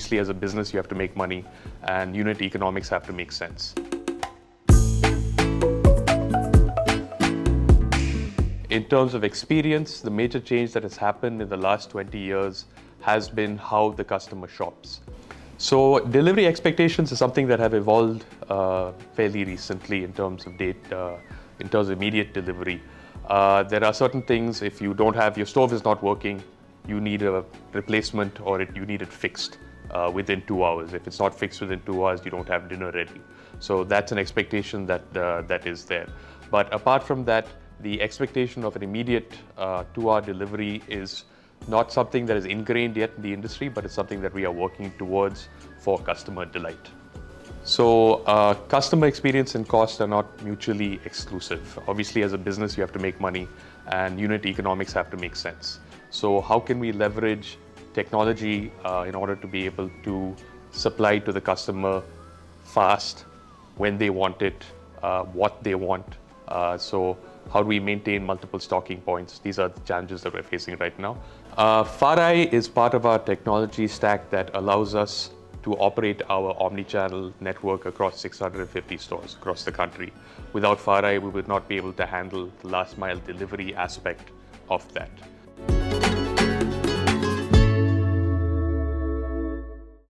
Obviously, as a business, you have to make money, and unit economics have to make sense. In terms of experience, the major change that has happened in the last 20 years has been how the customer shops. So delivery expectations is something that have evolved fairly recently in terms of in terms of immediate delivery. There are certain things, if you don't have, your stove is not working, you need a replacement, or you need it fixed within 2 hours. If it's not fixed within 2 hours, you don't have dinner ready. So that's an expectation that is there. But apart from that, the expectation of an immediate 2-hour delivery is not something that is ingrained yet in the industry, but it's something that we are working towards for customer delight. So customer experience and cost are not mutually exclusive. Obviously, as a business, you have to make money, and unit economics have to make sense. So how can we leverage technology in order to be able to supply to the customer fast, when they want it, what they want? So how do we maintain multiple stocking points? These are the challenges that we're facing right now. FARAI is part of our technology stack that allows us to operate our omni-channel network across 650 stores across the country. Without FARAI, we would not be able to handle the last mile delivery aspect of that.